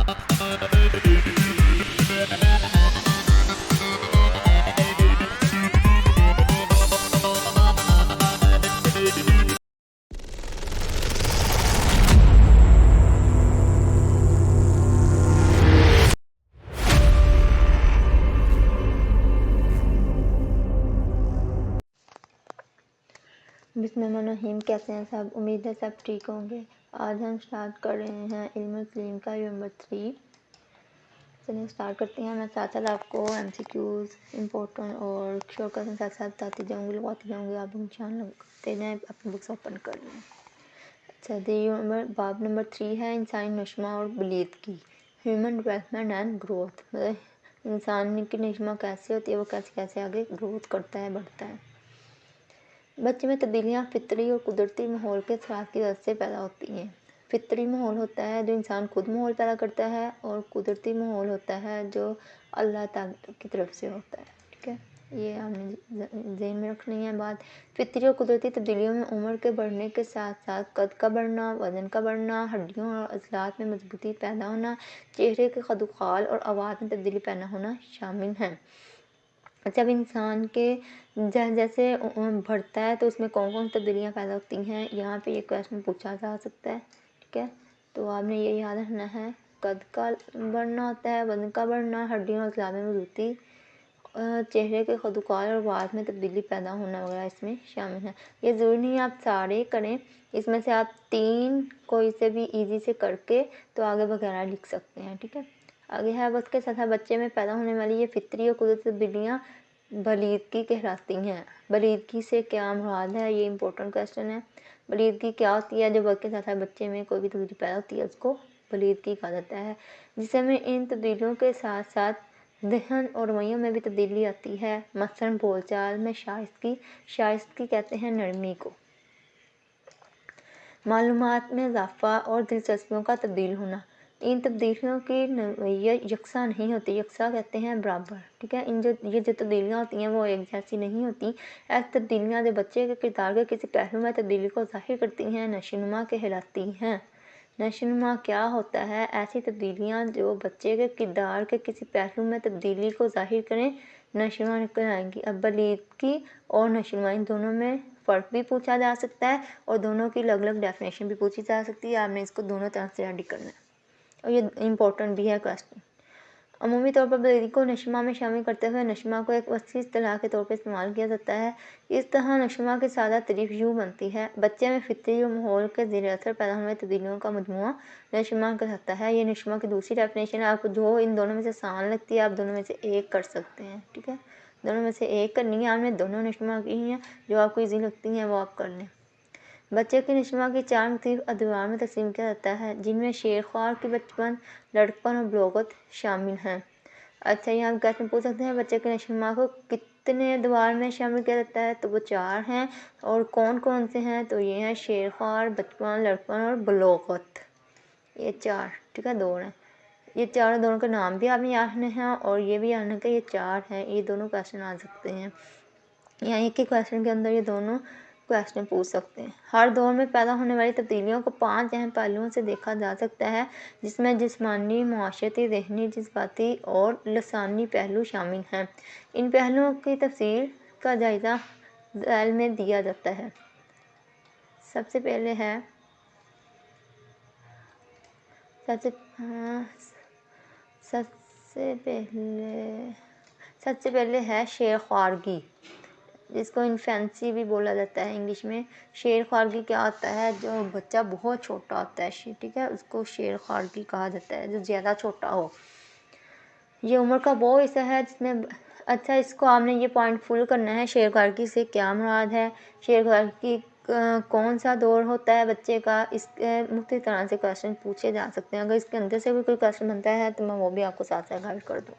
बिस्मिल्लाहिर्रहमानिर्रहीम। कैसे हैं सब? उम्मीद है सब ठीक होंगे। आज हम स्टार्ट कर रहे हैं इल्म तस्लीम का नंबर 3। चलिए स्टार्ट करते हैं। मैं साथ साथ आपको MCQs इम्पोर्टेंट और शॉर्टकट के साथ साथ बताती जाऊँगी, लगाती जाऊँगी। आप इंशाल्लाह करते हैं, अपनी बुक्स ओपन कर लें। अच्छा, बाब नंबर 3 है इंसानी नशमा और बलीदगी, ह्यूमन डेवलपमेंट एंड ग्रोथ। मतलब इंसान की नशमा कैसे होती है, वो कैसे कैसे आगे ग्रोथ करता है, बढ़ता है। बच्चे में तब्दीलियाँ फितरी और कुदरती माहौल के असरात की वजह से पैदा होती हैं। फितरी माहौल होता है जो इंसान खुद माहौल पैदा करता है, और कुदरती माहौल होता है जो अल्लाह ताला की तरफ से होता है। ठीक है, ये हमने ज़हन में रखनी है बात। फितरी और कुदरती तब्दीलियों में उम्र के बढ़ने के साथ साथ कद का बढ़ना, वज़न का बढ़ना, हड्डियों और अज़लात में मजबूती पैदा होना, चेहरे के खदुखाल और आवाज़ में तब्दीली पैदा होना शामिल हैं। जब इंसान के जैसे बढ़ता है तो उसमें कौन कौन तब्दीलियाँ पैदा होती हैं, यहाँ पे ये क्वेश्चन पूछा जा सकता है। ठीक है, तो आपने ये याद रखना है। कद का बढ़ना होता है, वजन का बढ़ना, हड्डियों और अज़लात में मजबूती, चेहरे के खदुखाल और आवाज़ में तब्दीली पैदा होना वगैरह इसमें शामिल है। ये ज़रूरी नहीं आप सारे करें, इसमें से आप 3 कोई से भी ईजी से करके तो आगे वगैरह लिख सकते हैं। ठीक है, आगे है वक्त के साथ बच्चे में पैदा होने वाली ये फितरी और कुदरती तब्दीलियाँ बलीदगी कहलाती हैं। बलीदगी से क्या मुराद है, ये इंपॉर्टेंट क्वेश्चन है। बलीदगी क्या होती है? जो वक्त के साथ बच्चे में कोई भी तब्दीली पैदा होती है उसको बलीदगी कहा जाता है, जिसमें इन तब्दीलियों के साथ साथ दहन और रवैयों में भी तब्दीली आती है। मसलन बोलचाल में शाइस्तगी कहते हैं नरमी को। मालूमात में इजाफा और दिलचस्पियों का तब्दील होना। इन तब्दीलियों की नौइयत यकसा नहीं होती, यकसा कहते हैं बराबर। ठीक है, ये जो तब्दीलियाँ होती हैं वो एक जैसी नहीं होती। ऐसी तब्दीलियाँ जो बच्चे के किरदार के किसी पहलू में तब्दीली को ज़ाहिर करती हैं नशोनुमा कहलाती हैं। नशोनुमा क्या होता है? ऐसी तब्दीलियाँ जो बच्चे के किरदार के किसी पहलू में तब्दीली को ज़ाहिर करें नशोनुमा कहलाएंगी। अब बलीदगी और नशोनुमा इन दोनों में फ़र्क भी पूछा जा सकता है और दोनों की अलग अलग डेफिनेशन भी पूछी जा सकती है। आपने इसको दोनों तरह से रेडी करना है और ये इम्पोर्टेंट भी है क्वेश्चन। अमूमी तौर पर बलीदगी को नशोनुमा में शामिल करते हुए नशोनुमा को एक वसी इस्तिलाह के तौर पर इस्तेमाल किया जाता है। इस तरह नशोनुमा की सादा तारीफ यूँ बनती है: बच्चे में फितरी और माहौल के ज़ेर असर पैदा होने वाली तब्दीलियों का मजमूआ नशोनुमा कहलाता है। ये नशोनुमा की दूसरी डेफिनेशन है। आपको जो इन दोनों में से आसान लगती है आप दोनों में से एक कर सकते हैं। ठीक है, दोनों में से एक करनी है आपने, दोनों नशोनुमा की हैं, जो आपको ईजी लगती हैं वो आप कर लें। बच्चे की नशोनुमा की 4 मुख्तलिफ अदवार में तकसीम किया जाता है, जिनमें शेरख्वार की बचपन, लड़कपन और बलोगत शामिल हैं। अच्छा, यहाँ क्वेश्चन पूछ सकते हैं बच्चे के नशोनुमा को कितने अदवार में शामिल किया जाता है, तो वो 4 हैं। और कौन कौन से हैं, तो ये हैं शेरख्वार, बचपन, लड़कपन और बलोगत, ये 4। ठीक है, 2 हैं ये 4, दोनों के नाम भी आपने याद रखने हैं और ये भी याद रखना कि ये 4 हैं। ये दोनों क्वेश्चन आ सकते हैं, यहाँ एक ही क्वेश्चन के अंदर ये दोनों क्वेश्चन पूछ सकते हैं। हर दौर में पैदा होने वाली तब्दीलियों को 5 अहम पहलुओं से देखा जा सकता है, जिसमें जिस्मानी, मुआशरती, ज़हनी, जज्बाती और लसानी पहलू शामिल हैं। इन पहलुओं की तफसील का जायज़ा ज़ैल में दिया जाता है। सबसे पहले है शेरख्वारगी, जिसको इन्फेंसी भी बोला जाता है इंग्लिश में। शेरख्वारगी क्या होता है? जो बच्चा बहुत छोटा होता है, ठीक है, उसको शेरख्वारगी कहा जाता है, जो ज़्यादा छोटा हो। ये उम्र का वो हिस्सा है जिसमें अच्छा, इसको आपने ये पॉइंट फुल करना है। शेरख्वारगी से क्या मुराद है, शेरख्वारगी कौन सा दौर होता है बच्चे का, इसके मुख्तलिफ तरह से क्वेश्चन पूछे जा सकते हैं। अगर इसके अंदर से भी कोई क्वेश्चन बनता है तो मैं वो भी आपको साथ साथ गाइड कर दूँ।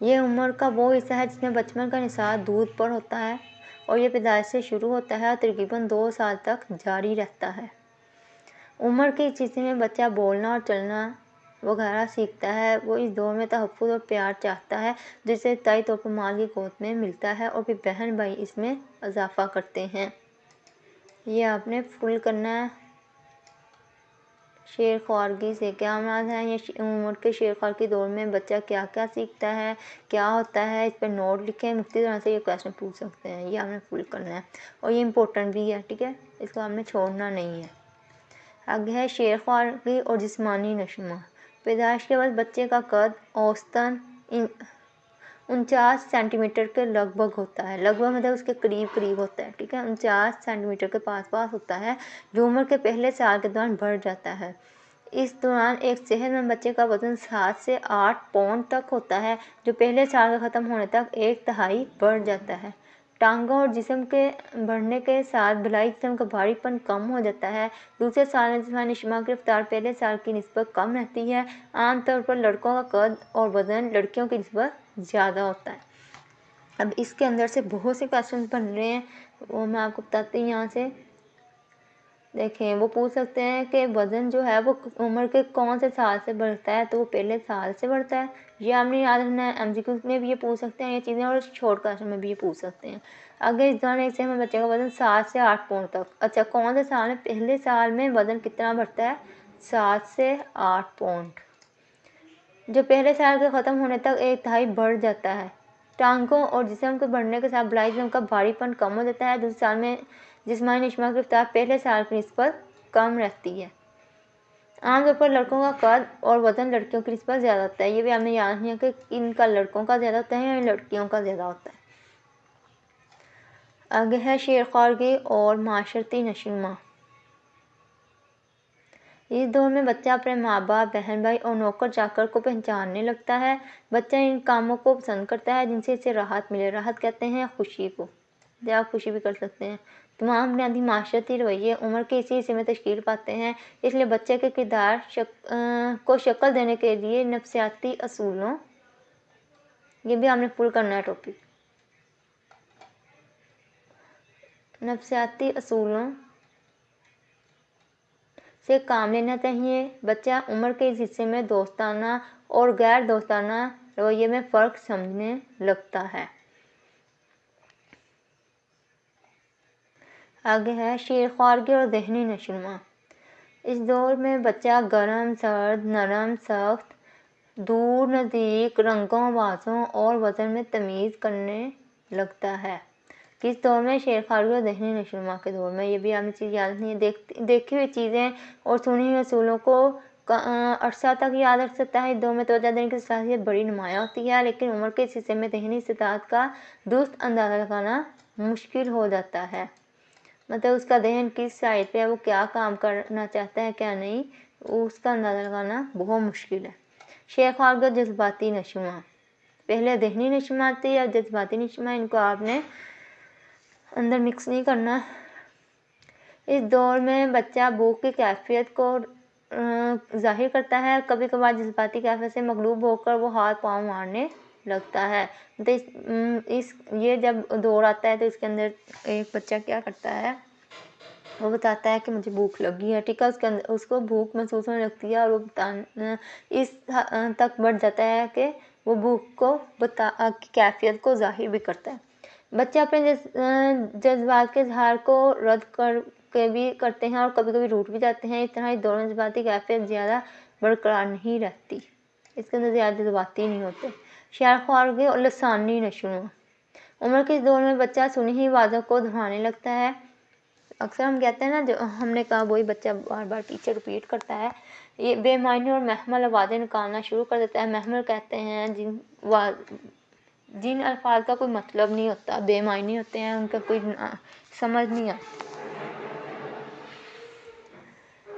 ये उम्र का वो हिस्सा है जिसमें बचपन का निसार दूध पर होता है और ये पैदाइश से शुरू होता है और तकरीबन 2 साल तक जारी रहता है। उम्र की चीज़ों में बच्चा बोलना और चलना वगैरह सीखता है। वो इस दौर में तहफ़्फ़ुज़ और प्यार चाहता है, जिसे तय तौर पर माँ की गोद में मिलता है और फिर बहन भाई इसमें इजाफा करते हैं। ये आपने फुल करना है। شیر خوارگی سے کیا مراد ہے؟ یہ عمر کے شیر خوار کے دور میں بچہ کیا کیا سیکھتا ہے، کیا ہوتا ہے، اس پر نوٹ لکھیں. مختلف طرح سے یہ کویشچن پوچھ سکتے ہیں، یہ ہم نے فل کرنا ہے اور یہ امپورٹنٹ بھی ہے. ٹھیک ہے، اس کو ہم نے چھوڑنا نہیں ہے. آگے ہے شیر خوارگی اور جسمانی نشو. پیدائش کے بعد بچے کا قد اوسطاً 49 سینٹی میٹر کے لگ بھگ ہوتا ہے. لگ بھگ مطلب اس کے قریب قریب ہوتا ہے. ٹھیک ہے، 49 سینٹی میٹر کے پاس پاس ہوتا ہے، جو عمر کے پہلے سال کے دوران بڑھ جاتا ہے. اس دوران ایک صحت مند بچے کا وزن 7 سے 8 پاؤنڈ تک ہوتا ہے، جو پہلے سال کے ختم ہونے تک 1/3 بڑھ جاتا ہے. ٹانگوں اور جسم کے بڑھنے کے ساتھ بالائی جسم کا بھاری پن کم ہو جاتا ہے. دوسرے سال میں جسمانی نشو کی رفتار پہلے سال کی نسبت کم رہتی ہے. عام طور پر لڑکوں کا قد اور وزن لڑکیوں کی نسبت زیادہ ہوتا ہے. اب اس کے اندر سے بہت سے کویشچن بن رہے ہیں، وہ میں آپ کو بتاتی ہوں. یہاں سے دیکھیں، وہ پوچھ سکتے ہیں کہ وزن جو ہے وہ عمر کے کون سے سال سے بڑھتا ہے، تو وہ پہلے سال سے بڑھتا ہے. یہ ہم نے یاد رکھنا ہے. MCQ میں بھی یہ پوچھ سکتے ہیں یہ چیزیں، اور شارٹ کویشچن میں بھی یہ پوچھ سکتے ہیں. اگر اس دوران ایک صحت مند بچے کا وزن 7 سے 8 پاؤنڈ تک، اچھا کون سے سال میں؟ پہلے سال میں وزن کتنا بڑھتا ہے؟ 7 سے 8 پاؤنڈ، جو پہلے سال کے ختم ہونے تک 1/3 بڑھ جاتا ہے. ٹانگوں اور جسم کے بڑھنے کے ساتھ بالائی جسم کا بھاری پن کم ہو جاتا ہے. دوسرے سال میں جسمانی نشو کی رفتار پہلے سال کی نسبت کم رہتی ہے. عام طور پر لڑکوں کا قد اور وزن لڑکیوں کی نسبت زیادہ ہوتا ہے. یہ بھی ہم نے یاد رکھنا کہ ان کا لڑکوں کا زیادہ ہوتا ہے یا لڑکیوں کا زیادہ ہوتا ہے. آگے ہے شیر خوارگی اور معاشرتی نشوونما. اس دور میں بچہ اپنے ماں باپ، بہن بھائی اور نوکر چاکر کو پہچاننے لگتا ہے. بچہ ان کاموں کو پسند کرتا ہے جن سے اسے راحت ملے. راحت کہتے ہیں خوشی کو، یا آپ خوشی بھی کر سکتے ہیں. تمام بنیادی معاشرتی رویے عمر کے اسی حصے میں تشکیل پاتے ہیں. اس لیے بچے کے کردار کو شکل دینے کے لیے نفسیاتی اصولوں، یہ بھی ہم نے فل کرنا ہے ٹاپک، نفسیاتی اصولوں سے کام لینا چاہیے. بچہ عمر کے اس حصے میں دوستانہ اور غیر دوستانہ رویے میں فرق سمجھنے لگتا ہے. آگے ہے شیر خوارگی اور ذہنی نشوونما. اس دور میں بچہ گرم، سرد، نرم، سخت، دور، نزدیک، رنگوں، آوازوں اور وزن میں تمیز کرنے لگتا ہے. کس دور میں؟ شیر خوارگی اور ذہنی نشوونما کے دور میں. یہ بھی ہمیں چیز یاد رکھنی ہے. دیکھی ہوئی چیزیں اور سنی ہوئی اصولوں کو عرصہ تک یاد رکھ سکتا ہے. اس دور میں توجہ دینے کی صلاحیت بڑی نمایاں ہوتی ہے، لیکن عمر کے اس حصے میں ذہنی استعداد کا درست اندازہ لگانا مشکل ہو جاتا ہے. مطلب اس کا ذہن کس سائڈ پہ ہے، وہ کیا کام کرنا چاہتا ہے کیا نہیں، اس کا اندازہ لگانا بہت مشکل ہے. شیر خوارگی اور جذباتی نشوونما. پہلے ذہنی نشوونما آتی ہے اور جذباتی نشوونما، ان کو آپ نے اندر مکس نہیں کرنا. اس دور میں بچہ بھوک کی کیفیت کو ظاہر کرتا ہے. کبھی کبھار جذباتی کیفیت سے مغلوب ہو کر وہ ہاتھ پاؤں مارنے لگتا ہے. یہ جب دور آتا ہے تو اس کے اندر ایک بچہ کیا کرتا ہے، وہ بتاتا ہے کہ مجھے بھوک لگی ہے. ٹھیک ہے، اس کو بھوک محسوس ہونے لگتی ہے اور وہ اس تک بڑھ جاتا ہے کہ وہ بھوک کو کیفیت کو ظاہر بھی کرتا ہے. بچے اپنے جذبات کے اظہار کو رد کر کے بھی کرتے ہیں اور کبھی کبھی روٹ بھی جاتے ہیں. اس طرح اس دور میں جذباتی کیفیت زیادہ برقرار نہیں رہتی، اس کے اندر زیادہ جذباتی نہیں ہوتے. شیر خوارگی اور لسانی نشوونما. عمر کے اس دور میں بچہ سنی ہوئی آوازوں کو دہرانے لگتا ہے. اکثر ہم کہتے ہیں نا، جو ہم نے کہا وہی بچہ بار بار ٹیچر رپیٹ کرتا ہے. یہ بے معنی اور محمل آوازیں نکالنا شروع کر دیتا ہے. محمل کہتے ہیں جن الفاظ کا کوئی مطلب نہیں ہوتا، بے معنی ہوتے ہیں، ان کا کوئی سمجھ نہیں آتی.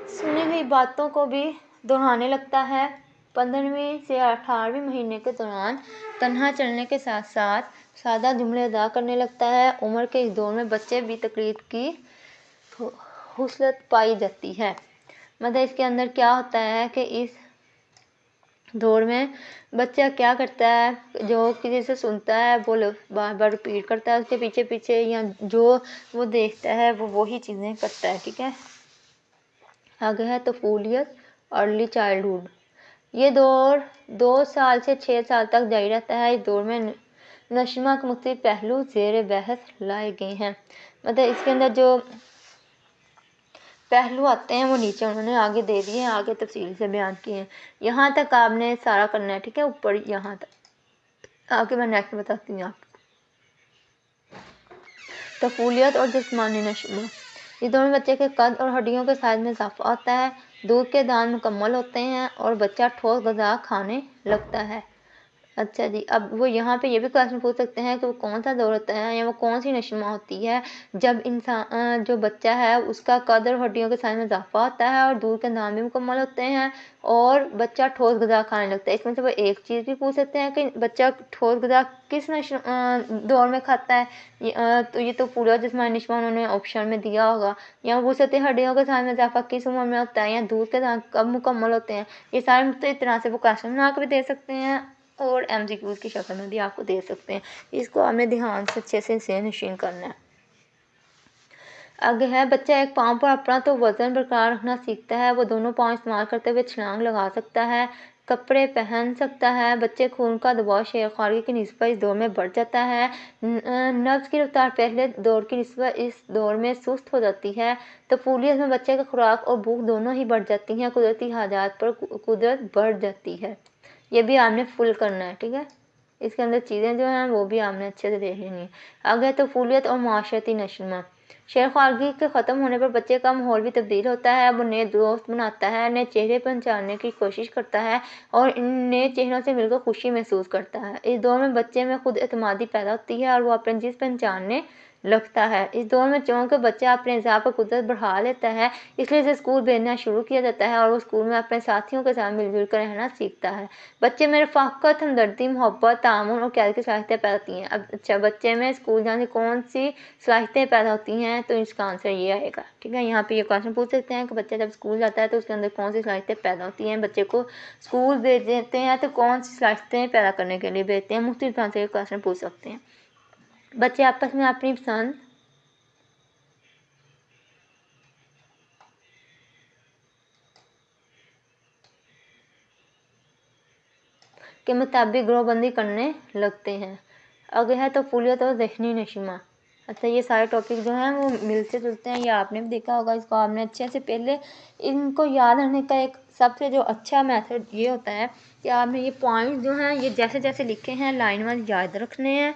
سنی ہوئی باتوں کو بھی دہرانے لگتا ہے. 15ویں سے 18ویں مہینے کے دوران تنہا چلنے کے ساتھ ساتھ سادہ جملے ادا کرنے لگتا ہے. عمر کے اس دور میں بچے بھی تقلید کی خصلت پائی جاتی ہے. مطلب اس کے اندر کیا ہوتا ہے کہ اس دور میں بچہ کیا کرتا ہے، جو کسی سے سنتا ہے وہ بار بار رپیٹ کرتا ہے اس کے پیچھے پیچھے، یا جو وہ دیکھتا ہے وہ وہی چیزیں کرتا ہے. ٹھیک ہے. آگے ہے طفولیت، ارلی چائلڈہڈ. یہ دور 2 سال سے 6 سال تک جاری رہتا ہے. اس دور میں نشوونما کے مختلف پہلو زیر بحث لائے گئے ہیں. مطلب اس کے اندر جو पहलू आते हैं वो नीचे उन्होंने आगे दे दिए हैं, आगे तफसील से बयान किए हैं। यहाँ तक आपने सारा करना है, ठीक है, ऊपर यहाँ तक। आगे मैं नेक्स्ट बताती हूँ आपको। तफूलियत और जिस्मानी नशो, ये दोनों बच्चे के कद और हड्डियों के साइज में इजाफा होता है, दूध के दांत मुकम्मल होते हैं और बच्चा ठोस गज़ा खाने लगता है। अच्छा जी, अब वो यहाँ पे ये भी क्वेश्चन पूछ सकते हैं कि वो कौन सा दौर होता है या वो कौन सी नशोमा होती है जब इंसान जो बच्चा है उसका कद और हड्डियों के साइज में इजाफा होता है और दूध के दांत भी मुकम्मल होते हैं और बच्चा ठोस गज़ा खाने लगता है। इसमें से वो एक चीज़ भी पूछ सकते हैं कि बच्चा ठोस गज़ा किस दौर में खाता है, तो ये तो पूरा जिस्मानी नशोमा उन्होंने ऑप्शन में दिया होगा। या पूछ सकते हैं हड्डियों के साइज में इजाफा किस उम्र में होता है या दूध के दांत कब मुकम्मल होते हैं। ये सारे मुख्तलिफ तरह से वो क्वेश्चन बना के भी दे सकते हैं और MCQs की शक्ल में भी आपको दे सकते हैं। इसको हमें ध्यान से अच्छे से नशीन करना है। आगे है, बच्चा एक पाँव पर अपना तो वज़न बरकरार रखना सीखता है, वो दोनों पाँव इस्तेमाल करते हुए छलांग लगा सकता है, कपड़े पहन सकता है, बच्चे खून का दबाव शेरखारगी की निस्बत इस दौर में बढ़ जाता है, नब्ज़ की रफ्तार पहले दौर की निस्बत इस दौर में सुस्त हो जाती है, तफूलियत में बच्चे की खुराक और भूख दोनों ही बढ़ जाती हैं, कुदरती हाजात पर कुदरत बढ़ जाती है। ये भी आपने फुल करना है, ठीक है। इसके अंदर चीज़ें जो हैं वो भी आपने अच्छे से देख लेनी है। आगे तफूलियत और माशरती नशोमा, शेरखारगी के ख़त्म होने पर बच्चे का माहौल भी तब्दील होता है, वो नए दोस्त बनाता है, नए चेहरे पहचानने की कोशिश करता है और इन नए चेहरों से मिलकर खुशी महसूस करता है। इस दौर में बच्चे में खुद एतमादी पैदा होती है और वो अपने जिस्म पहचानने लगता है। इस दौर में चूँकि बच्चा अपने हिसाब पर कुदरत बढ़ा लेता है, इसलिए इसे स्कूल भेजना शुरू किया जाता है और वो स्कूल में अपने साथियों के साथ मिलजुल कर रहना सीखता है। बच्चे में रफ़ाक़त, हमदर्दी, मोहब्बत, तामुन और क़यादत की सलाहियतें पैदा होती हैं। अब अच्छा, बच्चे में स्कूल जाने कौन सी सलाहियतें पैदा होती हैं, तो इसका आंसर ये आएगा, ठीक है। यहाँ पे ये क्वेश्चन पूछ सकते हैं कि बच्चा जब स्कूल जाता है तो उसके अंदर कौन सी सलाहियतें पैदा होती हैं। बच्चे को स्कूल भेज देते हैं तो कौन सी सलाहियतें पैदा करने के लिए भेजते हैं, मुख्तलिफ तरह से ये क्वेश्चन पूछ सकते हैं। बच्चे आपस में अपनी पसंद के मुताबिक ग्रोहबंदी करने लगते हैं। आगे है तफूलियत और ज़हनी नशोमा। अच्छा, ये सारे टॉपिक जो हैं वो मिलते जुलते हैं, ये आपने भी देखा होगा। इसको आपने अच्छे से पहले इनको याद रखने का एक सबसे जो अच्छा मेथड ये होता है कि आपने ये पॉइंट जो हैं ये जैसे जैसे लिखे हैं लाइन वाइज याद रखने हैं,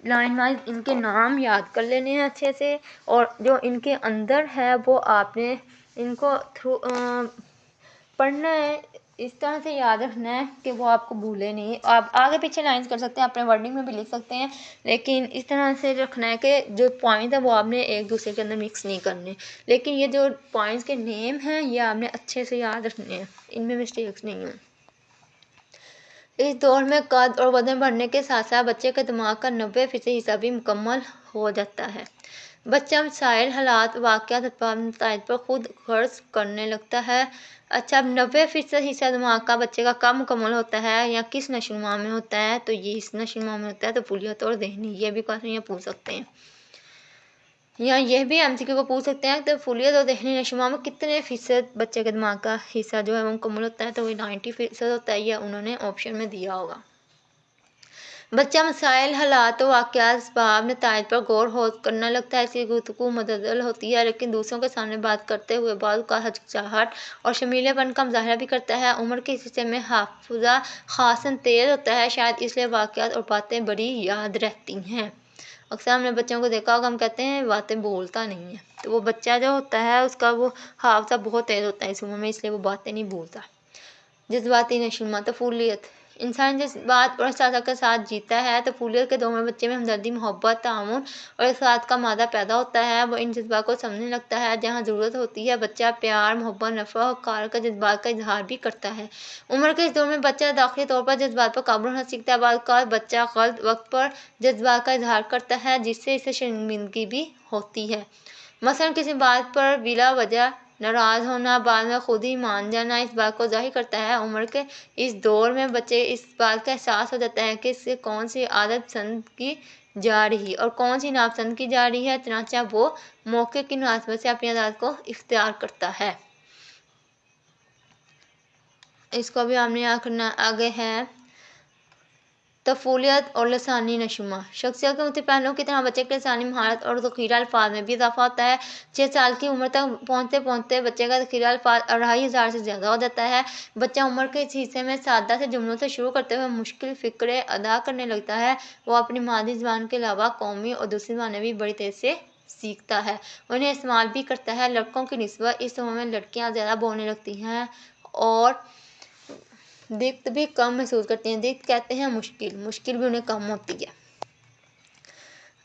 लाइन वाइज इनके नाम याद कर लेने हैं अच्छे से, और जो इनके अंदर है वो आपने इनको थ्रू पढ़ना है, इस तरह से याद रखना है कि वो आपको भूले नहीं। आप आगे पीछे लाइंस कर सकते हैं, अपने वर्डिंग में भी लिख सकते हैं, लेकिन इस तरह से रखना है कि जो पॉइंट है वो आपने एक दूसरे के अंदर मिक्स नहीं करने। लेकिन ये जो पॉइंट्स के नेम हैं ये आपने अच्छे से याद रखने हैं, इनमें मिस्टेक्स नहीं हों। इस दौर में कद और वजन बढ़ने के साथ साथ बच्चे के दिमाग का 90% हिस्सा भी मुकम्मल हो जाता है। बच्चा मसाइल, हालात, वाक़यात, असबाब, नताइज पर खुद गर्ज करने लगता है। अच्छा, 90% हिस्सा दिमाग का बच्चे का कब मुकम्मल होता है या किस नशोनुमा में होता है, तो ये इस नशोनुमा में होता है तफूलियत और ज़हनी। ये भी क्वेश्चन ये पूछ सकते हैं, या यह भी MCQ को पूछ सकते हैं कि तफूलियत और ज़हनी नशोनुमा में कितने फ़ीसद बच्चे के दिमाग का हिस्सा जो है वो मुकम्मल होता है, तो वो 90% होता है, या उन्होंने ऑप्शन में दिया होगा। बच्चा मसाइल, हालात, वाक़यात, असबाब, नताइज पर गौर करने लगता है। इसकी गुफ्तगू मुतअद्दिल होती है, लेकिन दूसरों के सामने बात करते हुए बाद का हिचकिचाहट और शर्मीलेपन का मुज़ाहरा भी करता है। उम्र के हिस्से में हाफ़िज़ा ख़ासन तेज़ होता है, शायद इसलिए वाक़यात और बातें बड़ी याद रहती हैं। अक्सर हमने बच्चों को देखा होगा, हम कहते हैं बातें बोलता नहीं है, तो वो बच्चा जो होता है उसका वो हाफ़िज़ा बहुत तेज़ होता है इस उम्र में, इसलिए वो बातें नहीं भूलता। जज्बाती नशोनुमा, तफूलियत, इंसान जज्बात और एहसास के साथ जीता है। तफूलियत के दौर में बच्चे में हमदर्दी, मोहब्बत, तामुन और इख़लास का मादा पैदा होता है। वो इन जज्बात को समझने लगता है, जहाँ ज़रूरत होती है बच्चा प्यार, मोहब्बत, नफ़रत और कार का जज्बात का इजहार भी करता है। उम्र के इस दौर में बच्चा दाखिली तौर पर जज्बात पर काबू रखना सीखता है। बाद का बच्चा गलत वक्त पर जज्बात का इजहार करता है, जिससे इसे शर्मिंदगी भी होती है। मसलन किसी बात पर बिला वजह नाराज़ होना, बाद में खुद ही मान जाना, इस बात को ज़ाहिर करता है। उम्र के इस दौर में बच्चे इस बात का एहसास हो जाता है कि इससे कौन सी आदत पसंद की जा रही और कौन सी नापसंद की जा रही है, चनाचा वो मौके की मुनासिबत से अपनी आदत को इख्तियार करता है। इसको भी हमने याद करना। आगे है तफूलियत और लसानी नशुमा। शख्सियत के मुख्तलिफ पहलुओं की तरह बच्चे के लसानी महारत और ज़ख़ीरा अल्फाज में भी इजाफा होता है। 6 साल की उम्र तक पहुँचते पहुँचते बच्चे का ज़ख़ीरा अल्फाज 2500 से ज़्यादा हो जाता है। बच्चा उम्र के इस हिस्से में सादा से जुमलों से शुरू करते हुए मुश्किल फ़िक्रे अदा करने लगता है। वो अपनी मादरी ज़बान के अलावा कौमी और दूसरी ज़बानें भी बड़ी तेज़ी से सीखता है, उन्हें इस्तेमाल भी करता है। लड़कों की निस्बत इस उम्र में लड़कियाँ ज़्यादा बोलने लगती हैं और दिक्कत भी कम महसूस करती हैं। दिक्कत कहते हैं मुश्किल भी उन्हें कम होती है।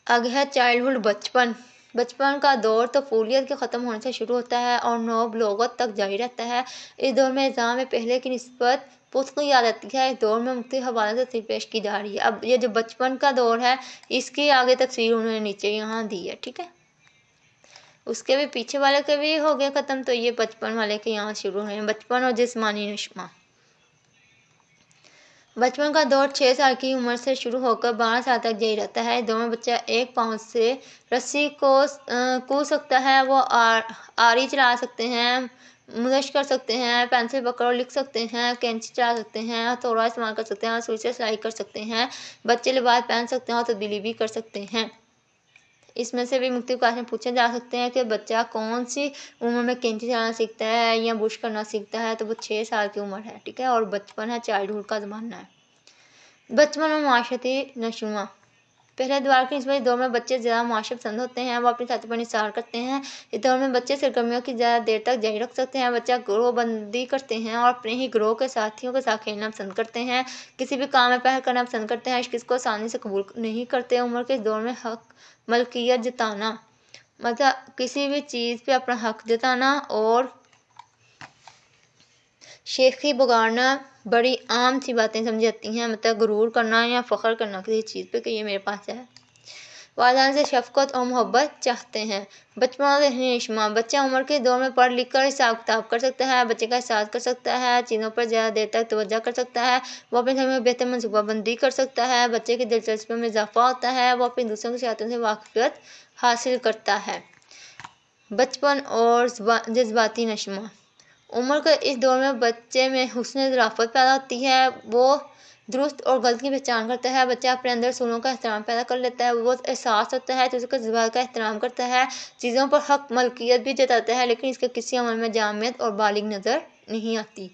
आगे है चाइल्डहुड, बचपन का दौर तफूलियत के ख़त्म होने से शुरू होता है और नौबलूगत तक जारी रहता है। इस दौर में निज़ाम में पहले की निस्बत पुख्तगी आ जाती है। इस दौर में मुख्तलिफ हवालों से तफसील पेश की जा रही है। अब ये जो बचपन का दौर है इसकी आगे तफसील उन्होंने नीचे यहाँ दी है, ठीक है। उसके भी पीछे वाले के भी हो गए ख़त्म, तो ये बचपन वाले के यहाँ शुरू हैं। बचपन और जिस्मानी नशमा। बचपन का दौर 6 साल की उम्र से शुरू होकर 12 साल तक जारी रहता है। इस दौर में बच्चा 1 पाँव से रस्सी को कूद सकता है। वो आरी चला सकते हैं, मशक कर सकते हैं, पेंसिल पकड़ लिख सकते हैं, कैंची चला सकते हैं, हथौड़ा इस्तेमाल कर सकते हैं, सुई से सिलाई कर सकते हैं। बच्चे लिबास पहन सकते हैं और तब्दीली भी कर सकते हैं। इसमें से भी मुख्तलिफ क्वेश्चन पूछे जा सकते हैं कि बच्चा कौन सी उम्र में कैंची चलाना सीखता है या बुश करना सीखता है, तो वो 6 साल की उम्र है, ठीक है। और बचपन है, चाइल्डहुड का ज़माना है। बचपन में माशरती नशुमा। पहले दौर के इस दौर में बच्चे ज़्यादा माशरे पसंद होते हैं। वो अपनी साथी पर निसार करते हैं। इस दौर में बच्चे सरगर्मियों की ज़्यादा देर तक जारी रख सकते हैं। बच्चा ग्रोह बंदी करते हैं और अपने ही ग्रोह के साथियों के साथ खेलना पसंद करते हैं। किसी भी काम में पहल करना पसंद करते हैं। किसको आसानी से कबूल नहीं करते। उम्र के इस दौर में हक मलकियत जताना, मतलब किसी भी चीज़ पे अपना हक जताना और शेखी बगाड़ना बड़ी आम सी बातें समझी जाती हैं। मतलब गुरूर करना या फ़ख्र करना किसी चीज़ पे कि ये मेरे पास है। वालिदैन से शफ़क़त और मोहब्बत चाहते हैं। बचपन और ज़हनी नशमा। बच्चा उम्र के दौर में पढ़ लिख कर हिसाब किताब कर सकता है। बच्चे का एहसास कर सकता है, चीज़ों पर ज़्यादा देर तक तवज्जो कर सकता है। वो अपने घर में बेहतर मनसूबाबंदी कर सकता है। बच्चे की दिलचस्पी में इजाफा होता है। वो अपने दूसरों की शरारतों से वाक़फियत हासिल करता है। बचपन और जज्बाती नशमा। उम्र के इस दौर में बच्चे में हुस्न ज़राफ़त पैदा होती है। वो दुरुस्त और गलत की पहचान करता है। बच्चा अपने अंदर सूलों का एहतराम पैदा कर लेता है। वो एहसास होता है तो उसके जज्बात का एहतराम करता है। चीज़ों पर हक मलकियत भी जताता है, लेकिन इसके किसी अमल में जामियत और बालिग नज़र नहीं आती।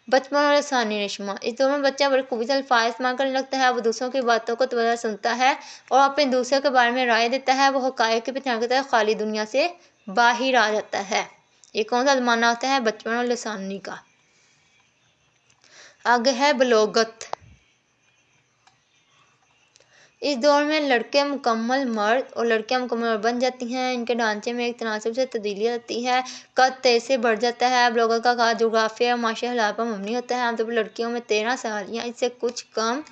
बचपन और लसानी नशमा। इस दौर में बच्चा बड़ी खूबी से अल्फाज इस्तेमाल करने लगता है। वो दूसरों की बातों को तवज्जो सुनता है और अपने दूसरे के बारे में राय देता है। वो हक़ाइक़ की पहचान करता है, खाली दुनिया से बाहर आ जाता है। ये कौन सा ज़माना होता है? बचपन और लसानी का। आगे है बलोगत। इस दौर में लड़के मुकम्मल मर्द और लड़कियां मुकम्मल औरत बन जाती हैं। इनके ढांचे में एक तनासब से तब्दीली आती है। कद तेज़ से बढ़ जाता है। बलोगत का आगाज़ जोग्राफिया और माशी हालात पर मबनी होता है। आमतौर पर लड़कियों में 13 साल या इससे कुछ कम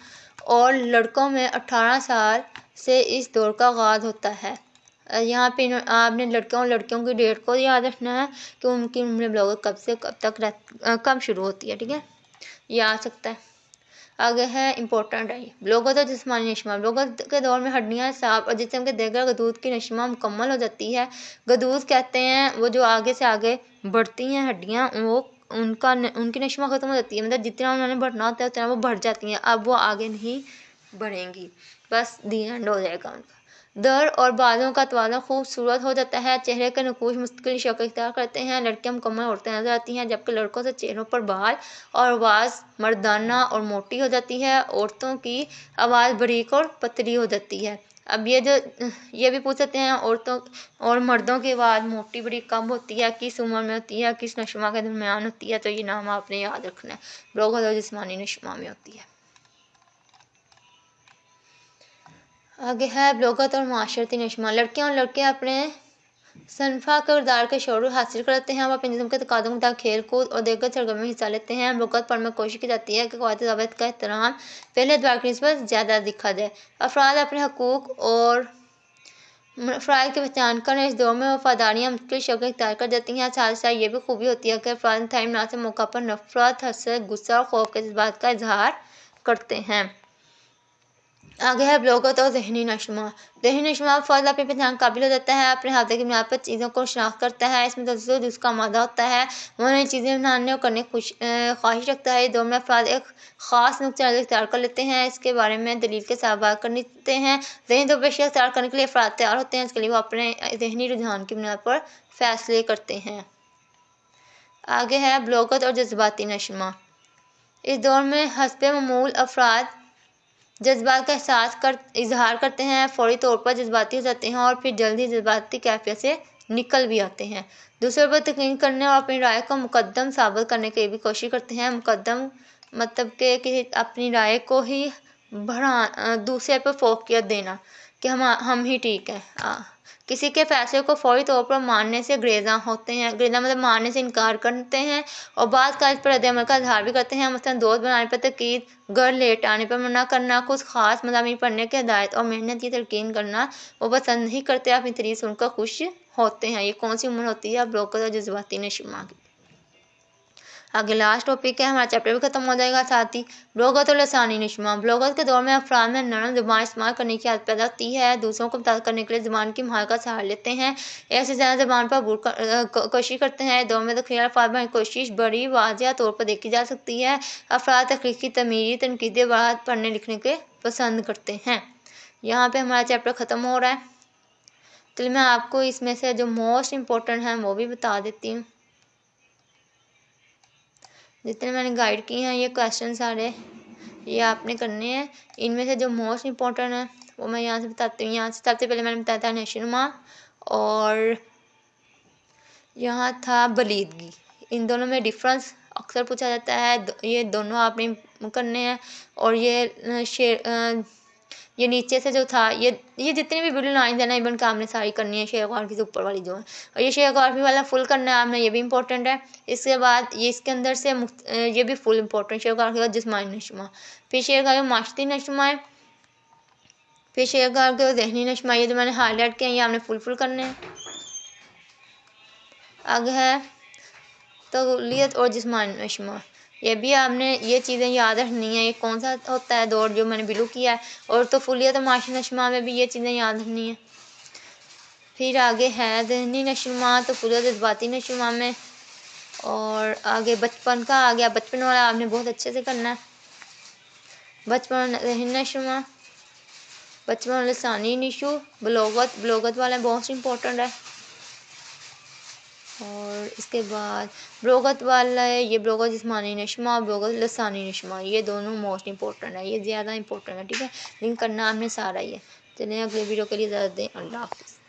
और लड़कों में 18 साल से इस दौर का आगाज़ होता है। यहाँ पे आपने लड़कों और लड़कियों की डेट को याद रखना है कि उनकी उम्र बलोगत कब से कब तक कब शुरू होती है, ठीक है, ये आ सकता है। आगे है इम्पोर्टेंट है बलोगत और जिस्मानी नशमा। बलोगत के दौर में हड्डियाँ सांप और जिस्म के देगर गदूद की नशमा मुकम्मल हो जाती है। गदूद कहते हैं वो जो आगे से आगे बढ़ती हैं हड्डियाँ, वो उनकी नशमा ख़त्म हो जाती है। मतलब जितना उन्होंने बढ़ना होता है उतना वो बढ़ जाती हैं। अब वो आगे नहीं बढ़ेंगी, बस दी एंड हो जाएगा उनका। दर और बालों का तवाज़ुन खूबसूरत हो जाता है। चेहरे के नकूश मुस्तकिल शक्ल इख्तियार करते हैं। लड़कियां मुकम्मल औरतें नजर आती हैं, जबकि लड़कों से चेहरों पर बाल और आवाज़ मर्दाना और मोटी हो जाती है। औरतों की आवाज़ बारीक और पतली हो जाती है। अब ये भी पूछ सकते हैं औरतों और मर्दों की आवाज़ मोटी बड़ी कम होती है, किस उम्र में होती है, किस नशमा के दरमियान होती है, तो ये नाम आपने याद रखना है। बलोगत और जिस्मानी नशमा में होती है। आगे है बलोगत और माशरती नशमा। लड़कियां और लड़के अपने सनफा किरदार के शोर हासिल करते हैं। वो अपने जिस्म के तकाज़ों के मुताबिक खेल कूद और देगर सरगर्मी में हिस्सा लेते हैं। बलोगत पर में कोशिश की जाती है कि क़वायद ज़ाबित का एहतराम पहले दौर की निस्बत ज़्यादा दिखा जाए। अफराद अपने हकूक़ और फ़राइज़ की पहचान कर इस दौर में वफ़ादारियाँ मुस्तकिल शक्ल इख्तियार कर जाती हैं। साथ ही साथ ये भी खूबी होती है कि अफराद इंतहाई मुनासिब मौका पर नफ़रत, हसद, गुस्सा और खौफ के जज्बात का इजहार करते हैं। आगे है बलोगत और ज़हनी नशमा। ज़हनी नशमा फ़र्द अपनी पहचान काबिल हो जाता है, अपने हादे की बुनियाद पर चीज़ों को शनाख्त करता है। इसमें तसद्दुक़ जिसका मादा होता है वो नई चीज़ें बनाने और करने की ख्वाहिश रखता है। दौर में अफराद एक ख़ास नुक्ता नज़र इख्तियार कर लेते हैं, इसके बारे में दलील के साथ बात कर लेते हैं। ज़हनी तौर पर अशिया इख्तियार करने के लिए अफराद तैयार होते हैं, इसके लिए वो अपने ज़हनी रुझान की बुनियाद पर फ़ैसले करते हैं। आगे है बलोगत और जज्बाती नशमा। इस दौर में हस्बे मामूल अफराद जज्बात का इजहार करते हैं, फ़ौरी तौर पर जज्बाती हो जाते हैं और फिर जल्द ही जज्बाती कैफियत से निकल भी आते हैं। दूसरों पर यकीन करने और अपनी राय को मुकद्दम साबित करने की भी कोशिश करते हैं। मुकद्दम मतलब कि अपनी राय को ही दूसरे पर फोकियत देना कि हम ही ठीक है। किसी के फैसले को फौरी तौर पर मानने से ग्रेज़ा होते हैं। ग्रेज़ा मतलब मानने से इनकार करते हैं और बाद का इस पर रद्द-ए-अमल का इजहार भी करते हैं। मसलन दोस्त बनाने पर तकीद, घर लेट आने पर मना करना, कुछ ख़ास मज़ामीन पढ़ने की हिदायत और मेहनत की तलकीन करना वो पसंद नहीं करते, अपनी तारीफ़ सुनकर खुश होते हैं। ये कौन सी उम्र होती है? बलोगत और जज्बाती नशमा की। आगे लास्ट टॉपिक है, हमारा चैप्टर भी ख़त्म हो जाएगा साथ ही। बलोगत और लसानी नशमा। बलोगत के दौर में अफराद में नरम ज़बान इस्तेमाल करने की आदत पैदा होती है, दूसरों को मुतासिर करने के लिए ज़बान की महारत का सहारा लेते हैं, ऐसे ज़्यादा ज़बान पर अबूर कोशिश करते हैं। दौर में तख़य्युल अल्फाज़ बनाने की कोशिश बड़ी वाज़िह तौर पर देखी जा सकती है। अफराद तख्लीक़ी, तमीरी, तनक़ीदी इबारात पढ़ने लिखने के पसंद करते हैं। यहाँ पर हमारा चैप्टर ख़त्म हो रहा है। चलिए मैं आपको इसमें से जो मोस्ट इम्पोर्टेंट हैं वो भी बता देती हूँ। जितने मैंने गाइड किए हैं ये क्वेश्चन सारे ये आपने करने हैं। इनमें से जो मोस्ट इम्पोर्टेंट है वो मैं यहाँ से बताती हूँ। यहाँ से सबसे पहले मैंने बताया था नशनुमा और यहाँ था बलीदगी। इन दोनों में डिफरेंस अक्सर पूछा जाता है, ये दोनों आपने करने हैं। और ये नीचे से जो था ये जितनी भी वीडियो लाइन है ना इवन का आपने सारी करनी है, शेयरकाफी से ऊपर वाली जो है, और ये शेयरकाफी वाला फुल करना है आपने, ये भी इंपॉर्टेंट है। इसके बाद ये इसके अंदर से ये भी फुल इंपॉर्टेंट शेयरकाफी का जिस्मानी नशमा, फिर शेयरकाफी माशती नशमा है, फिर शेयरकाफी का ज़हनी नशमा, ये जो मैंने हाईलाइट किया ये आपने फुल करने हैं। आगे है तौलियत और जिस्मानी नशमा, ये भी आपने ये चीज़ें याद रखनी है। ये कौन सा होता है दौर जो मैंने बिलू किया है, और तो फुलियत और माशी नशमा में भी ये चीज़ें याद रखनी है। फिर आगे है ज़हनी नशमा, तो फुलियत जज्बाती नशमा में, और आगे बचपन का आ गया, बचपन वाला आपने बहुत अच्छे से करना है। बचपन ज़हनी नशमा, बचपन लसानी निशु, बलोगत वाला बहुत इंपॉर्टेंट है। और इसके बाद बलोगत वाला है ये बलोगत जिस्मानी नशमा और बलोगत लसानी नशमा, ये दोनों मोस्ट इंपॉर्टेंट है, ये ज़्यादा इंपॉर्टेंट है। ठीक है, लिंक करना आपने सारा ही है। चलिए अगले वीडियो के लिए इजाज़त दें। अल्लाह हाफ़िज़।